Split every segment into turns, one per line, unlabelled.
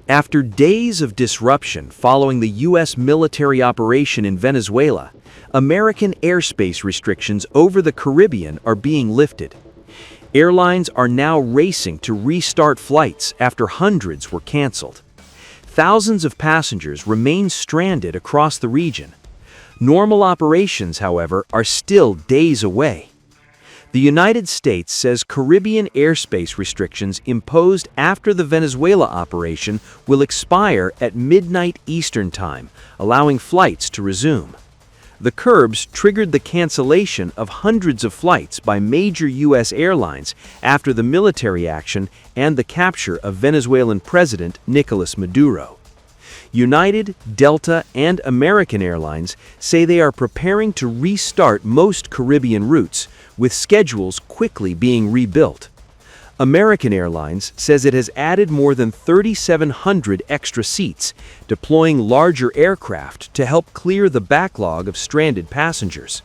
After days of disruption following the U.S. military operation in Venezuela, American airspace restrictions over the Caribbean are being lifted. Airlines are now racing to restart flights after hundreds were canceled. Thousands of passengers remain stranded across the region. Normal operations, however, are still days away. The United States says Caribbean airspace restrictions imposed after the Venezuela operation will expire at midnight Eastern Time, allowing flights to resume. The curbs triggered the cancellation of hundreds of flights by major U.S. airlines after the military action and the capture of Venezuelan President Nicolás Maduro. United, Delta, and American Airlines say they are preparing to restart most Caribbean routes, with schedules quickly being rebuilt. American Airlines says it has added more than 3,700 extra seats, deploying larger aircraft to help clear the backlog of stranded passengers.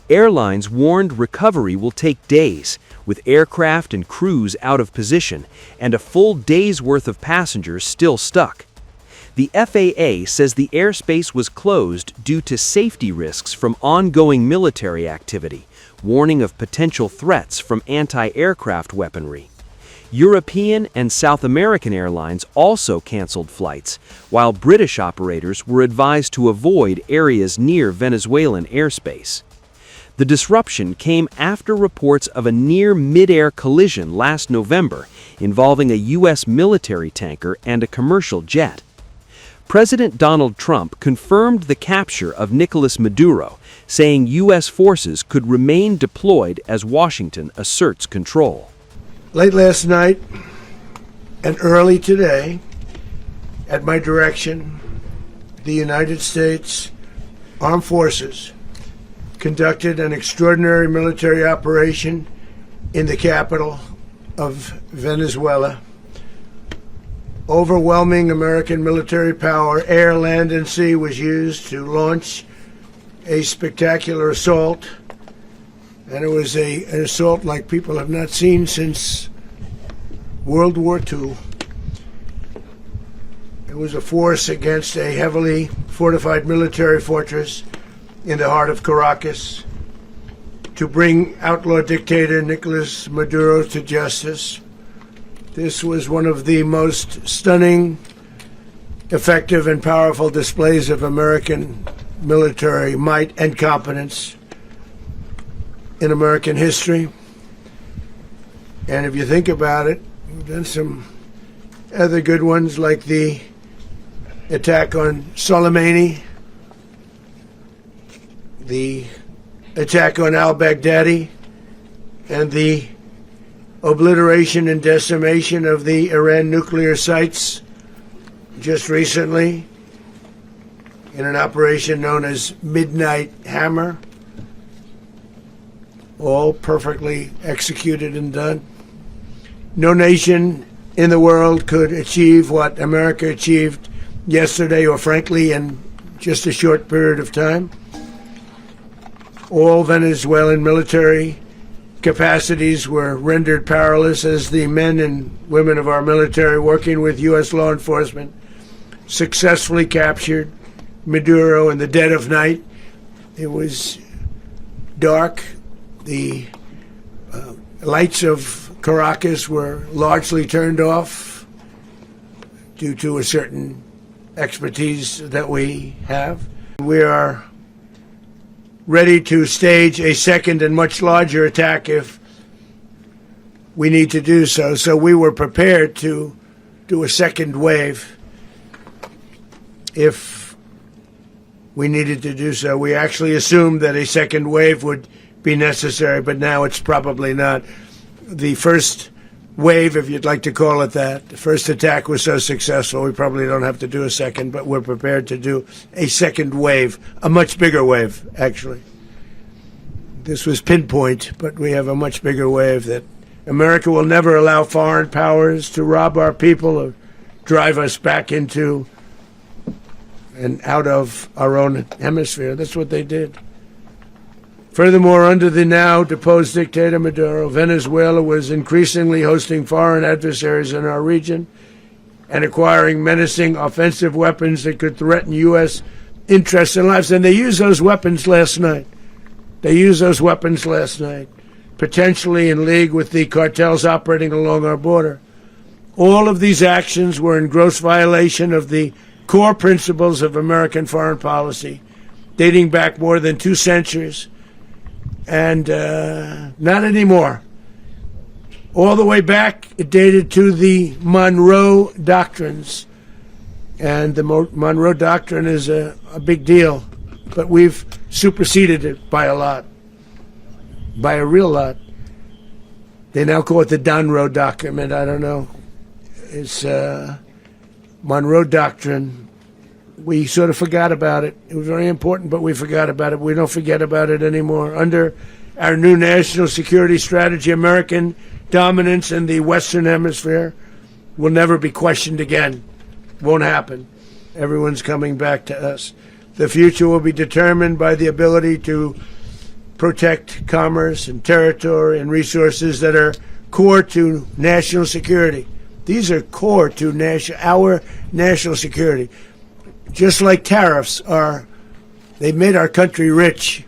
Airlines warned recovery will take days, with aircraft and crews out of position and a full day's worth of passengers still stuck. The FAA says the airspace was closed due to safety risks from ongoing military activity, warning of potential threats from anti-aircraft weaponry. European and South American airlines also canceled flights, while British operators were advised to avoid areas near Venezuelan airspace. The disruption came after reports of a near mid-air collision last November involving a U.S. military tanker and a commercial jet. President Donald Trump confirmed the capture of Nicolás Maduro, saying U.S. forces could remain deployed as Washington asserts control.
Late last night and early today, at my direction, the United States Armed Forces conducted an extraordinary military operation in the capital of Venezuela. Overwhelming American military power, air, land, and sea, was used to launch a spectacular assault. And it was an assault like people have not seen since World War II. It was a force against a heavily fortified military fortress in the heart of Caracas to bring outlaw dictator Nicolás Maduro to justice. This was one of the most stunning, effective, and powerful displays of American military might and competence in American history. And if you think about it, we've done some other good ones, like the attack on Soleimani, the attack on al-Baghdadi, and the obliteration and decimation of the Iran nuclear sites just recently in an operation known as Midnight Hammer. All perfectly executed and done. No nation in the world could achieve what America achieved yesterday, or frankly in just a short period of time. All Venezuelan military capacities were rendered powerless as the men and women of our military, working with U.S. law enforcement, successfully captured Maduro in the dead of night. It was dark. The lights of Caracas were largely turned off due to a certain expertise that we have. We are ready to stage a second and much larger attack if we need to do so. So we were prepared to do a second wave if we needed to do so. We actually assumed that a second wave would be necessary, but now it's probably not. The first wave, if you'd like to call it that, the first attack was so successful, we probably don't have to do a second, but we're prepared to do a second wave, a much bigger wave, actually. This was pinpoint, but we have a much bigger wave that America will never allow foreign powers to rob our people or drive us back into and out of our own hemisphere. That's what they did. Furthermore, under the now deposed dictator Maduro, Venezuela was increasingly hosting foreign adversaries in our region, and acquiring menacing offensive weapons that could threaten U.S. interests and lives. And they used those weapons last night. Potentially in league with the cartels operating along our border. All of these actions were in gross violation of the core principles of American foreign policy, dating back more than 2 centuries, and not anymore. All the way back, it dated to the Monroe Doctrines, and the Monroe Doctrine is a big deal, but we've superseded it by a lot, by a real lot. They now call it the Monroe Document. I don't know. It's Monroe Doctrine. We sort of forgot about it. It was very important, but we forgot about it. We don't forget about it anymore. Under our new national security strategy, American dominance in the Western Hemisphere will never be questioned again. Won't happen. Everyone's coming back to us. The future will be determined by the ability to protect commerce and territory and resources that are core to national security. These are core to our national security. Just like tariffs they've made our country rich,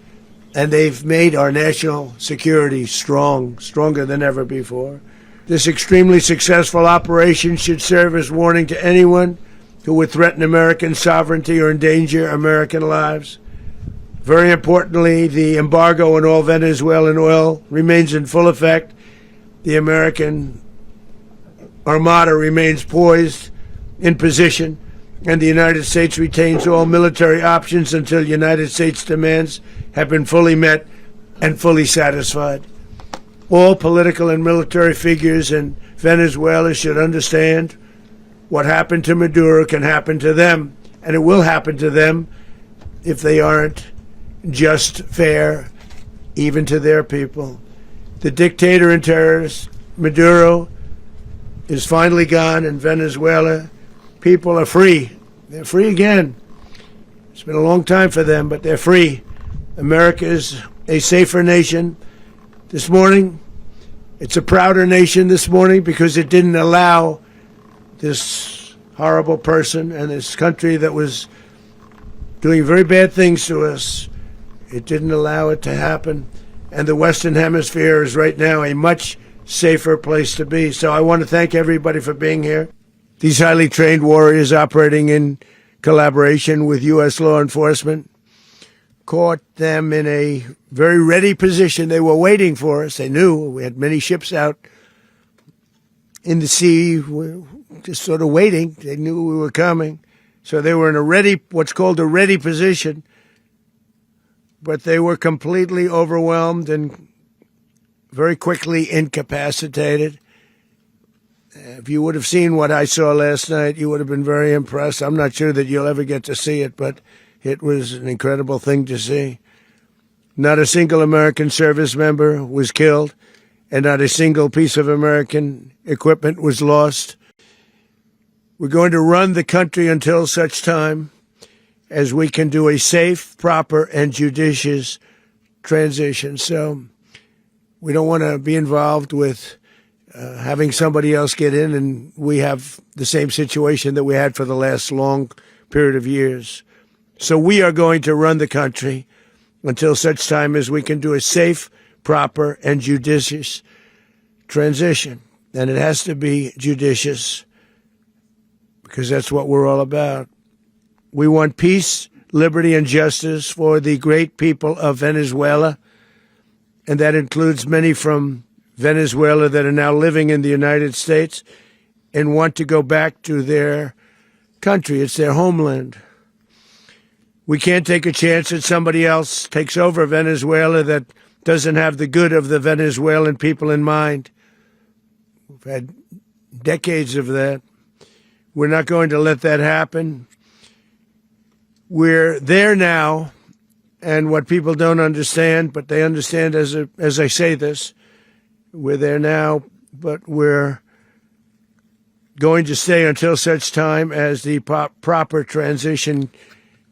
and they've made our national security stronger than ever before. This extremely successful operation should serve as warning to anyone who would threaten American sovereignty or endanger American lives. Very importantly, the embargo on all Venezuelan oil remains in full effect. The American Armada remains poised in position, and the United States retains all military options until United States demands have been fully met and fully satisfied. All political and military figures in Venezuela should understand what happened to Maduro can happen to them, and it will happen to them if they aren't just fair even to their people. The dictator and terrorist Maduro is finally gone in Venezuela. People are free. They're free again. It's been a long time for them, but they're free. America is a safer nation this morning. It's a prouder nation this morning because it didn't allow this horrible person and this country that was doing very bad things to us. It didn't allow it to happen. And the Western Hemisphere is right now a much safer place to be. So I want to thank everybody for being here. These highly trained warriors operating in collaboration with U.S. law enforcement caught them in a very ready position. They were waiting for us. They knew we had many ships out in the sea, just sort of waiting. They knew we were coming. So they were in what's called a ready position. But they were completely overwhelmed and very quickly incapacitated. If you would have seen what I saw last night, you would have been very impressed. I'm not sure that you'll ever get to see it, but it was an incredible thing to see. Not a single American service member was killed, and not a single piece of American equipment was lost. We're going to run the country until such time as we can do a safe, proper, and judicious transition. So we don't want to be involved with having somebody else get in, and we have the same situation that we had for the last long period of years. So we are going to run the country until such time as we can do a safe, proper, and judicious transition. And it has to be judicious because that's what we're all about. We want peace, liberty, and justice for the great people of Venezuela, and that includes many from Venezuela that are now living in the United States and want to go back to their country. It's their homeland. We can't take a chance that somebody else takes over Venezuela that doesn't have the good of the Venezuelan people in mind. We've had decades of that. We're not going to let that happen. We're there now, and what people don't understand, but they understand as I say this, we're there now, but we're going to stay until such time as the proper transition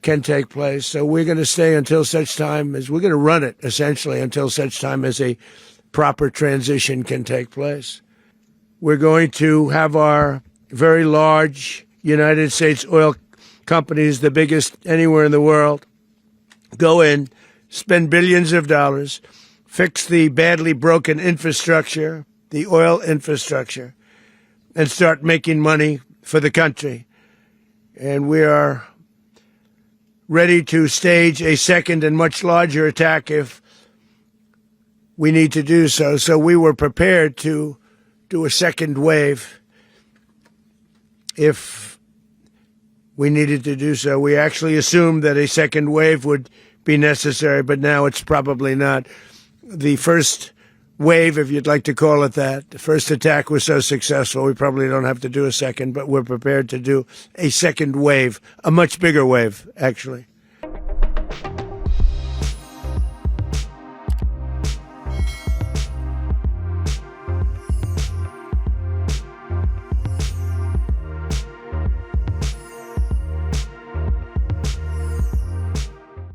can take place. So we're going to stay until such time as we're going to run it, essentially, until such time as a proper transition can take place. We're going to have our very large United States oil companies, the biggest anywhere in the world, go in, spend billions of dollars, fix the badly broken infrastructure, the oil infrastructure, and start making money for the country. And we are ready to stage a second and much larger attack if we need to do so. So we were prepared to do a second wave if we needed to do so. We actually assumed that a second wave would be necessary, but now it's probably not. The first wave, if you'd like to call it that, the first attack was so successful, we probably don't have to do a second, but we're prepared to do a second wave, a much bigger wave, actually.